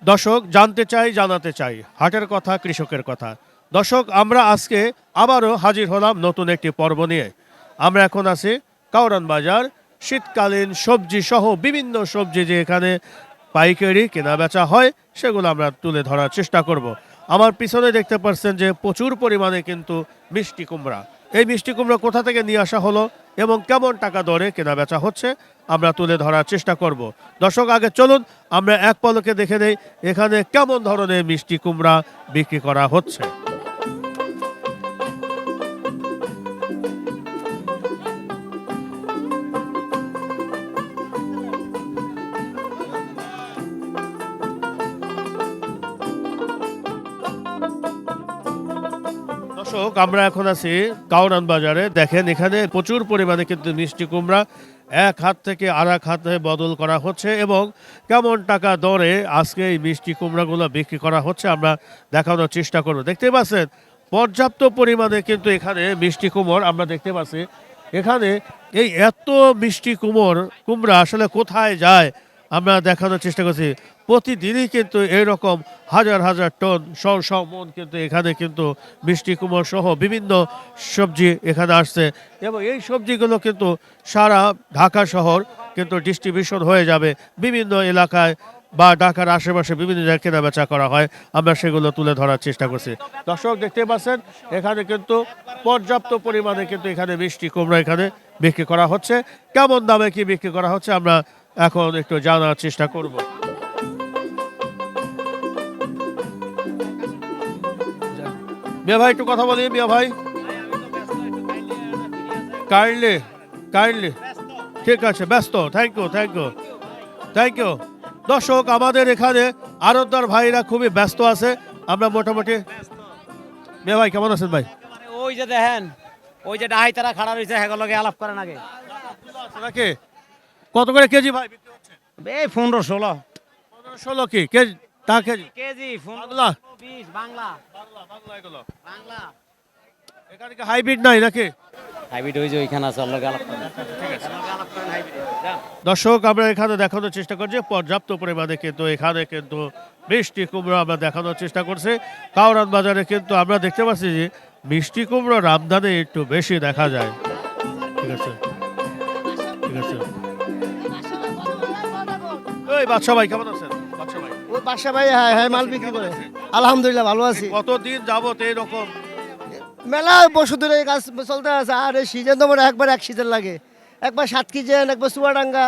দর্শক, জানতে চাই জানাতে চাই হাটের কথা, কৃষকের কথা। দর্শক, আমরা আজকে আবারও হাজির হলাম নতুন একটি পর্ব নিয়ে। আমরা এখন আছি কাউরান বাজার। শীতকালীন সবজি সহ বিভিন্ন সবজি যে এখানে পাইকারি কেনা বেচা হয় সেগুলো আমরা তুলে ধরার চেষ্টা করব। আমার পিছনে দেখতে পাচ্ছেন যে প্রচুর পরিমাণে কিন্তু মিষ্টি কুমড়া। এই মিষ্টি কুমড়া কোথা থেকে নিয়ে আসা হলো এবং কেমন টাকা দরে কেনা বেচা হচ্ছে আমরা তুলে ধরার চেষ্টা করব। দর্শক, আগে চলুন আমরা এক পলকে দেখে নেই এখানে কেমন ধরনের মিষ্টি কুমড়া বিক্রি করা হচ্ছে। দর্শক, আমরা এখন আছি কাউরান বাজারে। দেখেন এখানে প্রচুর পরিমাণে কিন্তু মিষ্টি কুমড়া এক হাত থেকে আর এক হাতে বদল করা হচ্ছে এবং কেমন টাকা দরে আজকে এই মিষ্টি কুমড়াগুলো বিক্রি করা হচ্ছে আমরা দেখানোর চেষ্টা করব। দেখতে পাচ্ছেন পর্যাপ্ত পরিমাণে কিন্তু এখানে মিষ্টি কুমড় আমরা দেখতে পাচ্ছি। এখানে এই এত মিষ্টি কুমড়া আসলে কোথায় যায় আমরা দেখানোর চেষ্টা করছি। প্রতিদিনই কিন্তু এরকম হাজার হাজার টন শ মন কিন্তু এখানে কিন্তু মিষ্টি কুমড় সহ বিভিন্ন সবজি এখানে আসছে এবং এই সবজিগুলো কিন্তু সারা ঢাকা শহর কিন্তু ডিস্ট্রিবিউশন হয়ে যাবে বিভিন্ন এলাকায় বা ঢাকার আশেপাশে বিভিন্ন জায়গায় কেনা বেচা করা হয়। আমরা সেগুলো তুলে ধরার চেষ্টা করছি। দর্শক, দেখতে পাচ্ছেন এখানে কিন্তু পর্যাপ্ত পরিমাণে কিন্তু এখানে মিষ্টি কুমড়া এখানে বিক্রি করা হচ্ছে। কেমন দামে কি বিক্রি করা হচ্ছে আমরা এখন একটু জানার চেষ্টা করব। মিয়া ভাই, একটু কথা বলি। মিয়া ভাই, কাইন্ডলি কাইন্ডলি ঠিক আছে, ব্যস্ত। Thank you thank you thank you. দর্শক, আমাদের এখানে আরতদার ভাইরা খুবই ব্যস্ত আছে। আমরা মোটামুটি মিয়া ভাই, কেমন আছেন ভাই? ওই যে দেখেন, ওই যে ডাহাই তারা খাড়া রয়েছে হেগলগে আলাপ করেন আগে। নাকি কত করে কেজি ভাই বিক্রি হচ্ছে? এই 15-16 15-16 কি কেজি? তা কেজি কেজি বাংলা 20 বাংলা বাংলা এগুলো বাংলা এখানে কি হাইব্রিড নাই নাকি? হাইব্রিড ওই যে ওইখানে আছে লগে আলাপ করেন। ঠিক আছে, লগে আলাপ করেন হাইব্রিড। দর্শক, আমরা এখানে দেখানোর চেষ্টা করছি পর্যাপ্ত পরিমাণে কিন্তু এখানে কিন্তু মিষ্টি কুমড়ো আমরা দেখানোর চেষ্টা করছি। কাউরান বাজারে কিন্তু আমরা দেখতে পাচ্ছি যে মিষ্টি কুমড়ো আমদানি একটু বেশি দেখা যায়। ঠিক আছে ঠিক আছে। ওই বাদশা ভাই, কেমন আছেন? বাদশা ভাই, ওই বাসা ভাই, হ্যাঁ হ্যাঁ, মাল বিক্রি করে। আলহামদুলিল্লাহ ভালো আছি। কতদিন যাবত এইরকম? মেলা বছর ধরে এই কাজ চলতে আছে। আর এই সিজন তো মনে হয় একবার এক সিজন লাগে। একবার সাতক্ষীজের, একবার চুয়াডাঙ্গা,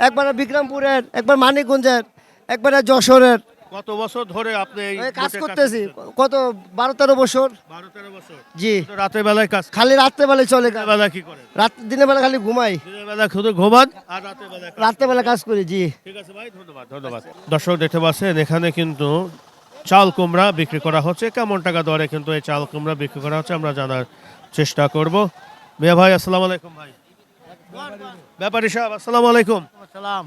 একবার বিক্রমপুরের, একবার মানিকগঞ্জের, একবার যশোরের। কত বছর ধরে আপনি এই এই কাজ রুটে করতেছি করতেছেন? কত 12-13 বছর। 12-13 বছর। জি, তো রাতের বেলায় কাজ, খালি রাত্রে বেলায় চলে কাজ। বেলা কি করেন? দিনের বেলা খালি ঘুমাই, দিনের বেলা শুধু ঘুমান আর রাতের বেলায় কাজ রাত্রে বেলা করেন। কাজ করি। জি, ঠিক আছে ভাই, ধন্যবাদ ধন্যবাদ। দর্শক, দেখতে পাচ্ছেন এখানে কিন্তু চাল কুমড়া বিক্রি করা হচ্ছে। কেমন টাকা দরে কিন্তু এই চাল কুমড়া বিক্রি করা হচ্ছে আমরা জানার চেষ্টা করব। মিয়া ভাই, আসসালামু আলাইকুম। ভাই ব্যাপারী সাহেব, আসসালামু আলাইকুম। সালাম।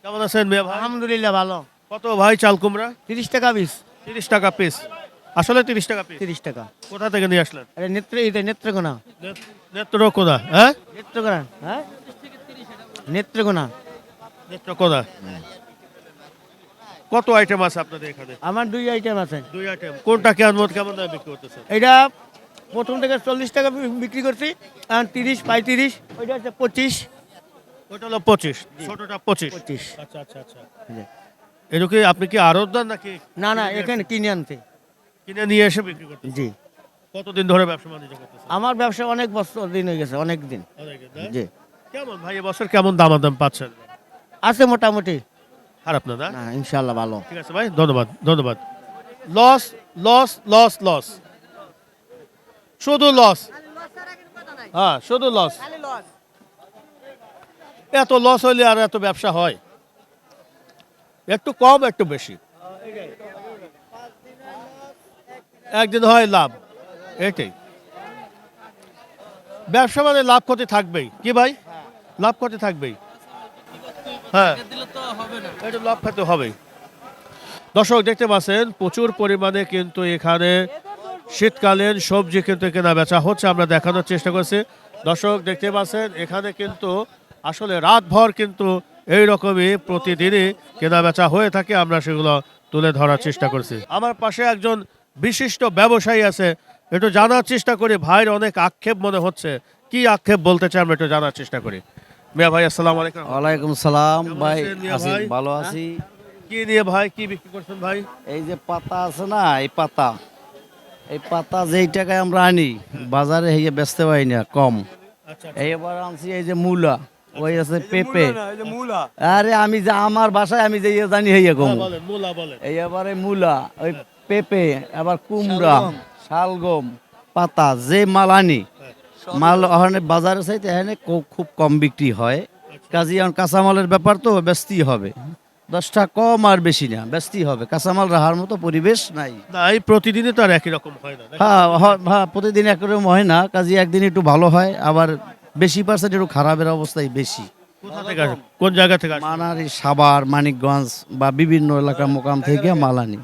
কেমন আছেন মিয়া ভাই? আলহামদুলিল্লাহ ভালো। কত ভাই চাল কুমড়া? 30 টাকা পিস। 30 টাকা পিস? আসলে 30 টাকা পিস? 30 টাকা। কোথা থেকে নিয়ে আসলেন? আরে নেত্রকোনা। নেত্রকোনা? হ্যাঁ, নেত্রকোনা, হ্যাঁ নেত্রকোনা। নেত্রকোনা। কত আইটেম আছে আপনাদের এখানে? আমার 2 আইটেম আছে। 2 আইটেম। কোনটা কেমন দামে বিক্রি করতেছেন? এটা প্রথম থেকে 40 টাকা বিক্রি করছি, আর 30, 35, ওইটা হচ্ছে 25। ওটা হলো 25, ছোটটা 25। 25। আচ্ছা আচ্ছা আচ্ছা। এটা কি আপনি কি আড়তদার নাকি না না, এখানে কিনে আনতে। কিনে নিয়ে এসে বিক্রি করতেছেন? জি, কতদিন ধরে ব্যবসা বাণিজ্য করতেছেন? আমার ব্যবসা অনেক বছর দিন হয়ে গেছে, অনেক দিন। অনেকদিন, না? জি, কেমন ভাই এবছর কেমন দামাদাম পাচ্ছেন? আছে মোটামুটি। খারাপ না, না? না, ইনশাল্লাহ ভালো। ঠিক আছে ভাই, ধন্যবাদ ধন্যবাদ। লস লস লস লস, শুধু লস। হ্যাঁ, শুধু লস। এত লস হইলে আর এত ব্যবসা হয়? একটু কম একটু বেশি, একদিন হয় লাভ। এটাই ব্যবসা, মানে লাভ ক্ষতি থাকবেই। কি ভাই, লাভ ক্ষতি থাকবেই। হ্যাঁ, এটা লাভ ক্ষতি হবেই। দর্শক, দেখতে পাচ্ছেন প্রচুর পরিমাণে কিন্তু এখানে শীতকালীন সবজি কিন্তু কেনা বেচা হচ্ছে আমরা দেখানোর চেষ্টা করছি। দর্শক, দেখতে পাচ্ছেন এখানে কিন্তু আসলে রাতভর কিন্তু এইরকমই প্রতিদিনই কেনা বেচা হয়ে থাকে। আমরা সেগুলো তুলে ধরার চেষ্টা করছি। আমার পাশে একজন বিশিষ্ট ব্যবসায়ী আছে, একটু জানার চেষ্টা করি। ভাইয়ের অনেক আক্ষেপ মনে হচ্ছে, কি আক্ষেপ বলতে চাই আমরা একটু জানার চেষ্টা করি। মিয়া ভাই আসসালামু আলাইকুম। ওয়ালাইকুম সালাম কেমন ভাই, আছেন মিয়া আছি ভাই? ভালো আছি। কি নিয়ে ভাই কি বিক্রি করছেন ভাই? এই যে পাতা আছে না, এই পাতা যেই টাকায় আমরা আনি বাজারে এই বেচতে পারি না, কম। আচ্ছা এইবার আনছি এই যে মূলা, ওই আছে পেঁপে। আরে আমি যে আমার বাসায় আমি যে জানি হইয়া কম। বলেন মূলা বলেন। এই এবারে মূলা, ওই পেঁপে, আবার কুমড়া, শালগম, পাতা যে মাল আনি, মাল ওখানে বাজারে চাইতে এখানে খুব কম বিক্রি হয়। কাজে এখন কাঁচামালের ব্যাপার তো বেচতেই হবে, 10 টাকা কম আর বেশি না, বেচতেই হবে। কাঁচামাল রাখার মতো পরিবেশ নাই। না এই প্রতিদিনই তো আর একই রকম হয় না নাকি? হ্যাঁ, প্রতিদিন একরকম হয় না, কাজে একদিন একটু ভালো হয়, আবার বেশি পার্সেন্ট একটু খারাপের অবস্থায় বেশি। কোথা থেকে আসে? কোন জায়গা থেকে আসে? মানারি, সাভার, মানিকগঞ্জ বা বিভিন্ন এলাকা মোকাম থেকে মাল আনি।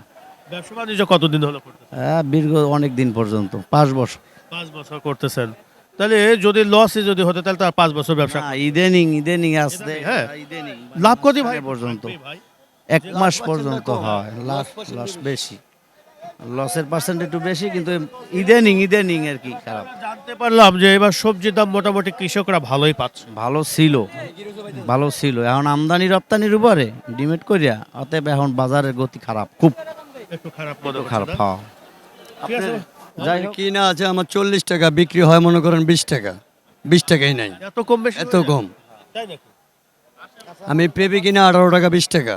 ব্যবসা বাণিজ্য কতদিন হলো করতেছেন? হ্যাঁ, দীর্ঘ অনেক দিন পর্যন্ত, 5 বছর। 5 বছর করতেছেন। তাহলে যদি লসই যদি হতো তাহলে তো আর 5 বছর ব্যবসা না, ইদানিং আসতে, হ্যাঁ। ইদানিং লাভ কত ভাই পর্যন্ত ভাই? 1 মাস পর্যন্ত হয়, লস বেশি, লসের পার্সেন্ট একটু বেশি, কিন্তু ইদানিং আর কি খারাপ। জানতে পারলাম যে এবার সবজির দাম মোটামুটি কৃষকরা ভালোই পাচ্ছে। ভালো ছিল, এখন আমদানি রপ্তানির উপরে ডিমেট করিয়া, অতএব এখন বাজারের গতি খারাপ, খুব একটু খারাপ মনে হচ্ছে খারাপ। না? হ্যাঁ, ঠিক আছে। যাই হোক, কিনা আছে আমার 40 টাকা, বিক্রি হয় মনে করেন 20 টাকা, 20 টাকাই নাই, এত কম বেশি এত হয়ে যায়? কম। তাই নাকি? আমি পেঁপে কিনা 18 টাকা 20 টাকা,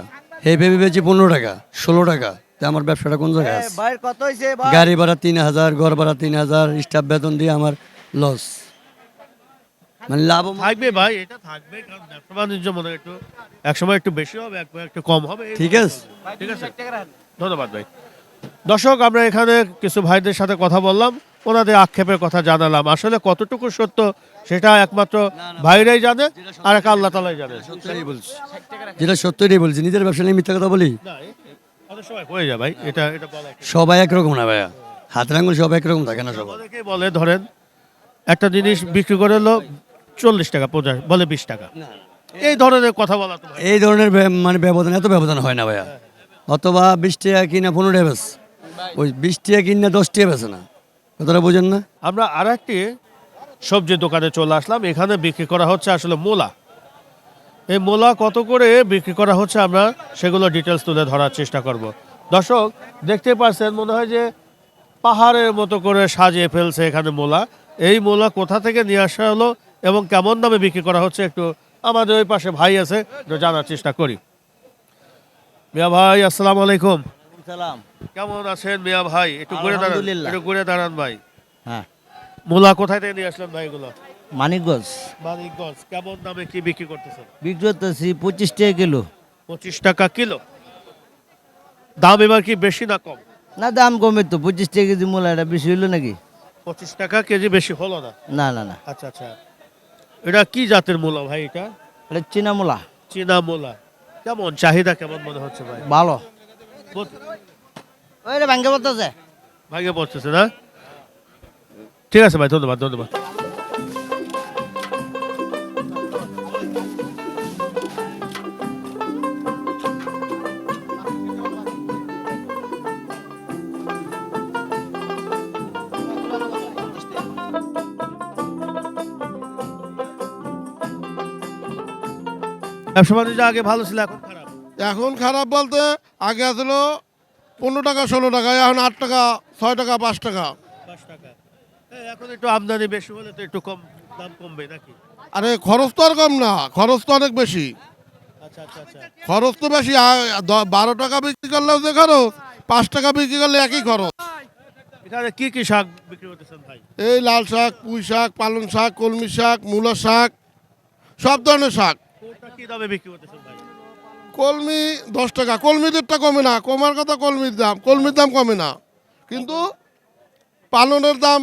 এই পেঁপে বেচি 15 টাকা 16 টাকা। তা আমার ব্যবসাটা কোন জায়গায় আছে? ভাইয়ের কত হয়েছে? গাড়ি ভাড়া 3000, ঘর ভাড়া 3000, স্টাফ বেতন দিয়ে আমার লস, মানে লাভ থাকবে ভাই, এটা থাকবে, কারণ ব্যবসা বাণিজ্য মনে হয় একটু একসময় একটু বেশি হবে, একবার একটু কম হবে। এই ঠিক আছে। ঠিক আছে, ধন্যবাদ ভাই। দর্শক, আমরা এখানে কিছু ভাইদের সাথে কথা বললাম, ওনাদের আক্ষেপের কথা জানালাম। আসলে কতটুকু সত্য সেটা একমাত্র ভাইরাই জানে, আর এক আল্লাহ তাআলাই জানে। সত্যিই বলছি, যেটা সত্যিই বলছি, নিজের ব্যবসা নিয়ে মিথ্যা কথা বলি? না, অনেক সময় হয়ে যায় ভাই, এটা এটা বলা। সবাই একরকম না ভাইয়া, হাতের আঙুল সব একরকম থাকে না সবাই। অনেকেই বলে, ধরেন একটা জিনিস বিক্রি করে হলো 40 টাকা, 50 বলে 20 টাকা, এই ধরনের কথা বলা তো ভাই। এই ধরনের মানে ব্যবধান, এত ব্যবধান হয় না ভাইয়া। অথবা 20 টাকা কিনা 15 টাকা বেচ, ওই 20 টাকা কিনা 10 টাকা বেচে না, কথাটা বোঝেন না? আমরা আর একটি সবজির দোকানে চলে আসলাম। এখানে বিক্রি করা হচ্ছে আসলে মূলা। এই মূলা কত করে বিক্রি করা হচ্ছে আমরা সেগুলো ডিটেলস তুলে ধরার চেষ্টা করব। দর্শক দেখতে পাচ্ছেন, মনে হয় যে পাহাড়ের মতো করে সাজিয়ে ফেলছে এখানে মূলা। এই মূলা কোথা থেকে নিয়ে আসা হলো এবং কেমন দামে বিক্রি করা হচ্ছে একটু আমাদের ওই পাশে ভাই আছে, একটু জানার চেষ্টা করি। মিয়া ভাই আসসালামু আলাইকুম। সালাম। কেমন আছেন মিয়া ভাই? একটু ঘুরে দাঁড়ান, আলহামদুলিল্লাহ। একটু ঘুরে দাঁড়ান ভাই। হ্যাঁ, মূলা কোথায় থেকে নিয়ে আসলেন ভাই এগুলো? মানিকগঞ্জ মানিকগঞ্জ। কেমন দামে কি বিক্রি করতেছেন? বিক্রি করতেছি 25 টাকা কিলো। 25 টাকা কিলো। দাম এবার কি বেশি না কম? না, দাম কমে তো, 25 টাকা কেজি মূলা, এটা বেশি হইলো নাকি? 25 টাকা কেজি বেশি হলো না? না, আচ্ছা আচ্ছা। এটা কি জাতের মূলা ভাই? এটা এটা চীনা মূলা। চীনা মূলা। কেমন চাহিদা কেমন মনে হচ্ছে ভাই? ভালো। কত- ওই রে ভাঙ্গে বলতেছে। ভাগে পড়তেছে না? ঠিক আছে ভাই, ধন্যবাদ ধন্যবাদ। ব্যবসা বাণিজ্য আগে ভালো ছিল, এখন খারাপ? এখন খারাপ বলতে আগে আসলো 15 টাকা 16 টাকা, এখন 8 টাকা 6 টাকা 5 টাকা। 5 টাকা। এখন একটু আমদানি বেশি হলে তো একটু কম দাম কমবে নাকি? আরে খরচ তো আর কম না, খরচ তো অনেক বেশি। আচ্ছা আচ্ছা আচ্ছা। খরচ তো বেশি, 12 টাকা বিক্রি করলেও যে খরচ, 5 টাকা বিক্রি করলে একই খরচ। এখানে কি কি শাক বিক্রি করতেছেন ভাই? এই লাল শাক, পুঁই শাক, পালং শাক, কলমি শাক, মূলা শাক, সব ধরনের শাক। কোনটা কি দামে বিক্রি করতেছেন ভাই? কলমি 10 টাকা, কলমিদেরটা কমে না, কমার কথা কলমির দাম কমে না, কিন্তু পালনের দাম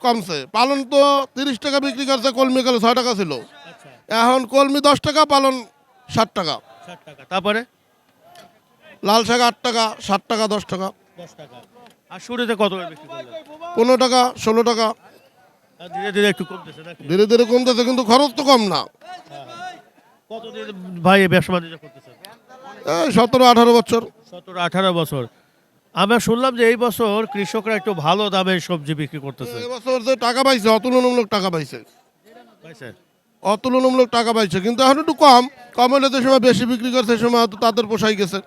কমছে। পালন তো 30 টাকা বিক্রি করছে, কলমি গেলে 6 টাকা ছিল, আচ্ছা, এখন কলমি 10 টাকা, পালন 60 টাকা। 60 টাকা। তারপরে লাল শাক 8 টাকা, 7 টাকা, 10 টাকা, 10 টাকা। আর শুরুতে কত করে বিক্রি করলেন? 15 টাকা, 16 টাকা। আর ধীরে ধীরে একটু কমতেছে নাকি? ধীরে ধীরে কমতেছে, কিন্তু খরচ তো কম না। কতদিন ভাই এই ব্যবসা বাণিজ্য করতেছেন? এই 17-18 বছর। 17-18 বছর। আমরা শুনলাম যে এই বছর কৃষকরা একটু ভালো দামে সবজি বিক্রি করতেছে। এবছর যে টাকা পাইছে অতুলনামূলক টাকা পাইছে, পাইছেন? অতুলনামূলক টাকা পাইছে, কিন্তু এখন একটু কম কম হলে যে সময় বেশি বিক্রি করছে সে সময় হয়তো তাদের পোষাই গেছে।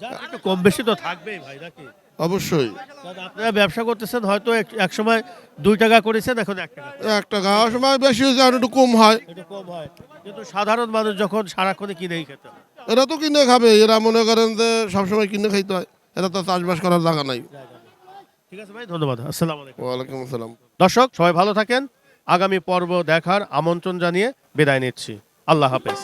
যাক, একটু কম বেশি তো থাকবেই ভাই, নাকি? অবশ্যই কারণ আপনারা ব্যবসা করতেছেন, হয়তো এক সময় 2 টাকা করেছেন, এখন 1 টাকা। 1 টাকা সময় বেশি হয়েছে, এখন একটু কম হয়। একটু কম হয়, কিন্তু সাধারণ মানুষ যখন সারাক্ষণে কিনেই খেতে হয়। এরা তো কিনে খাবে, এরা মনে করেন যে সবসময় কিনে খাইতে হয়, এরা তো চাষবাস করার জায়গা নাই। ঠিক আছে ভাই, ধন্যবাদ। আসসালামু আলাইকুম। ওয়ালাইকুম আসসালাম। দর্শক সবাই ভালো থাকেন। আগামী পর্ব দেখার আমন্ত্রণ জানিয়ে বিদায় নিচ্ছি। আল্লাহ হাফেজ।